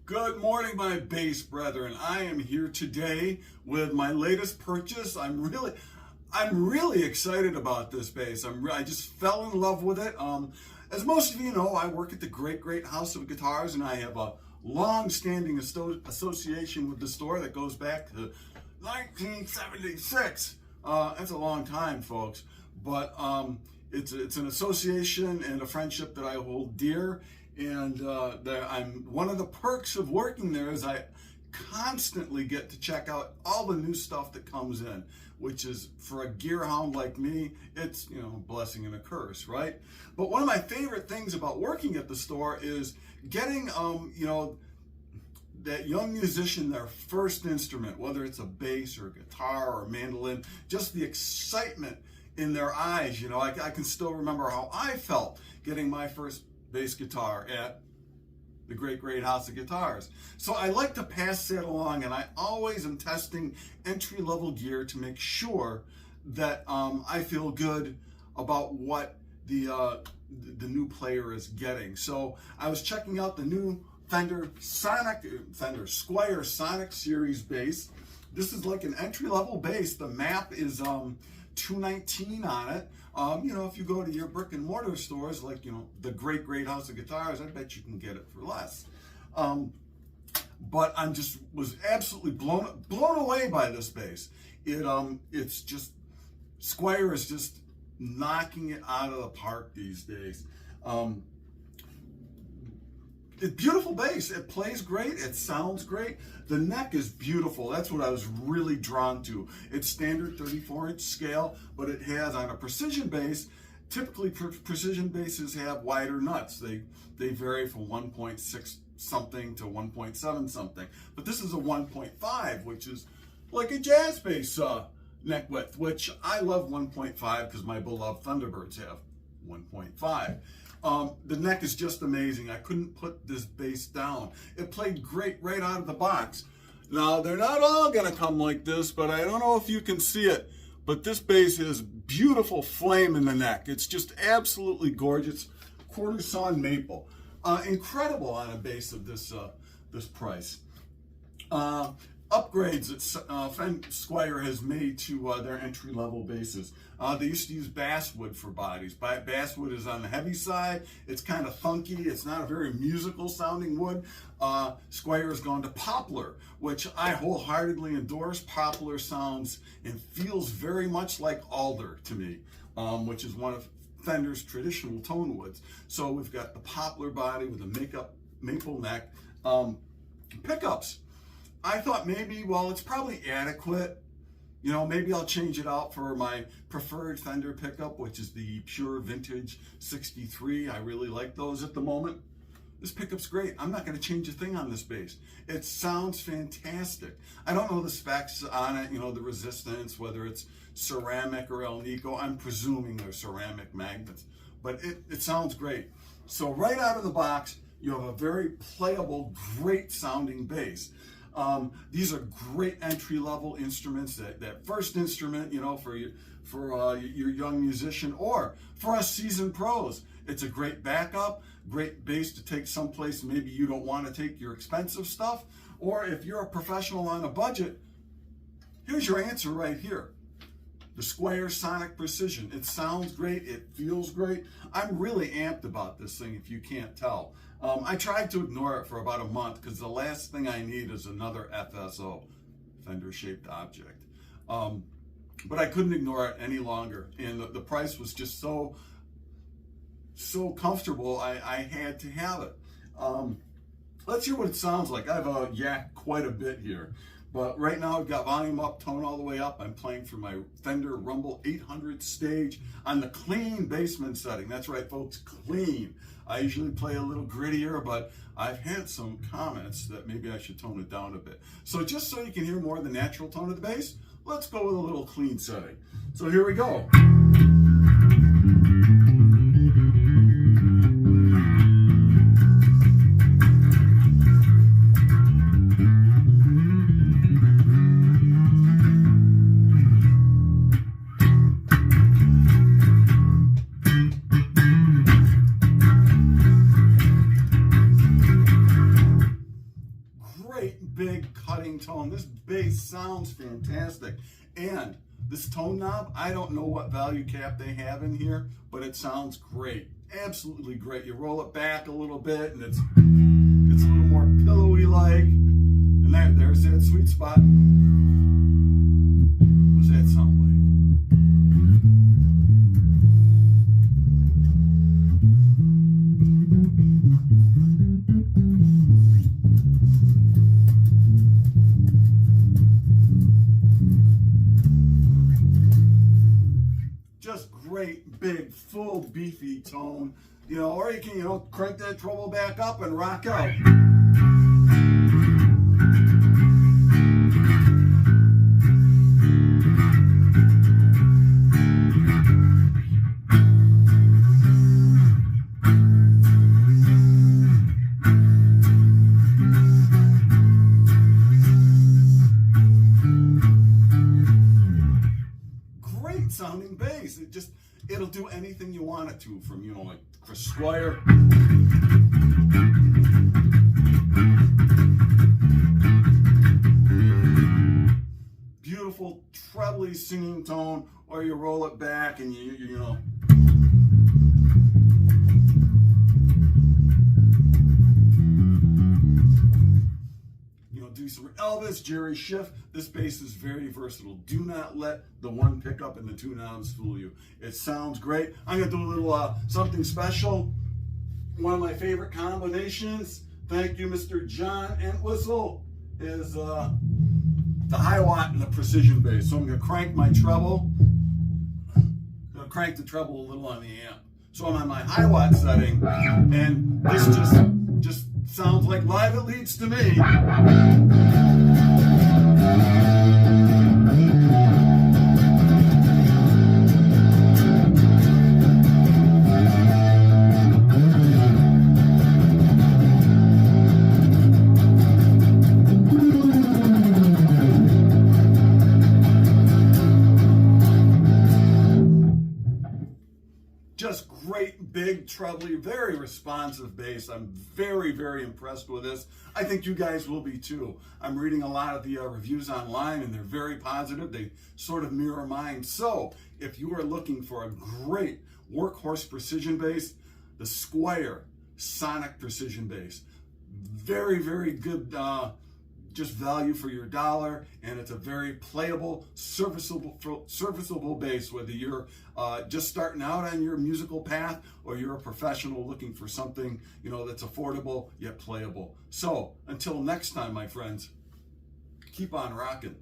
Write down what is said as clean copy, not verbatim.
Good morning, my bass brethren. I am here today with my latest purchase. I'm really excited about this bass. I just fell in love with it. As most of you know, I work at the Great House of Guitars, and I have a long-standing association with the store that goes back to 1976. That's a long time, folks. But it's an association and a friendship that I hold dear. And one of the perks of working there is I constantly get to check out all the new stuff that comes in, which is, for a gear hound like me, it's, a blessing and a curse, right? But one of my favorite things about working at the store is getting, that young musician their first instrument, whether it's a bass or a guitar or a mandolin, just the excitement in their eyes. I can still remember how I felt getting my first bass guitar at the Great House of Guitars. So I like to pass that along, and I always am testing entry-level gear to make sure that I feel good about what the new player is getting. So I was checking out the new Fender Squier Sonic Series bass. This is like an entry-level bass. The map is $219 on it. If you go to your brick and mortar stores, like, the Great House of Guitars, I bet you can get it for less. But was absolutely blown away by this bass. It's just, Squier is just knocking it out of the park these days. It's beautiful bass. It plays great. It sounds great. The neck is beautiful. That's what I was really drawn to. It's standard 34-inch scale, but it has, on a precision bass, typically precision basses have wider nuts. They vary from 1.6 something to 1.7 something. But this is a 1.5, which is like a jazz bass neck width, which I love 1.5 because my beloved Thunderbirds have 1.5. The neck is just amazing. I couldn't put this bass down. It played great right out of the box. Now, they're not all gonna come like this, but I don't know if you can see it, but this bass has beautiful flame in the neck. It's just absolutely gorgeous. Quarter sawn maple. Incredible on a bass of this price. Upgrades that Squier has made to their entry-level basses. They used to use basswood for bodies. Basswood is on the heavy side. It's kind of funky. It's not a very musical sounding wood. Squier has gone to poplar, which I wholeheartedly endorse. Poplar sounds and feels very much like alder to me, which is one of Fender's traditional tone woods. So we've got the poplar body with a maple neck. Pickups. I thought maybe, well, it's probably adequate. Maybe I'll change it out for my preferred Fender pickup, which is the pure vintage 63. I really like those at the moment. This pickup's great. I'm not going to change a thing on this bass. It sounds fantastic. I don't know the specs on it, the resistance, whether it's ceramic or El Nico. I'm presuming they're ceramic magnets, but it sounds great. So right out of the box, you have a very playable, great sounding bass. These are great entry-level instruments. That first instrument, for your young musician, or for us seasoned pros. It's a great backup, great bass to take someplace maybe you don't want to take your expensive stuff. Or if you're a professional on a budget, here's your answer right here. The Squier Sonic Precision. It sounds great. It feels great. I'm really amped about this thing, if you can't tell. I tried to ignore it for about a month because the last thing I need is another FSO, Fender-shaped object. But I couldn't ignore it any longer, and the price was just so comfortable. I had to have it. Let's hear what it sounds like. I've yacked quite a bit here. But right now I've got volume up, tone all the way up. I'm playing through my Fender Rumble 800 stage on the clean bassman setting. That's right, folks, clean. I usually play a little grittier, but I've had some comments that maybe I should tone it down a bit. So just so you can hear more of the natural tone of the bass, let's go with a little clean setting. So here we go. big cutting tone. This bass sounds fantastic. And this tone knob, I don't know what value cap they have in here, but it sounds great. Absolutely great. You roll it back a little bit and it's a little more pillowy like. And there's that sweet spot. What's that sound like? Just great, big, full, beefy tone, you know, or you can, you know, crank that treble back up and rock out. Great sounding bass. It'll do anything you want it to, from, you know, like Squier. Beautiful trebly singing tone, or you roll it back and you know. Do some Elvis, Jerry Schiff. This bass is very versatile. Do not let the one pickup and the two knobs fool you. It sounds great. I'm going to do a little something special. One of my favorite combinations, thank you, Mr. John Entwistle, is the high watt and the precision bass. So I'm going to crank my treble. I'm going to crank the treble a little on the amp. So I'm on my high watt setting, and this just sounds like Live It Leads to Me. Just great, big, trebly, very responsive bass. I'm very, very impressed with this. I think you guys will be too. I'm reading a lot of the reviews online, and they're very positive. They sort of mirror mine. So if you are looking for a great workhorse precision bass, the Squier Sonic Precision Bass. Very, very good just value for your dollar, and it's a very playable, serviceable bass, whether you're just starting out on your musical path or you're a professional looking for something, you know, that's affordable yet playable. So until next time, my friends, keep on rocking.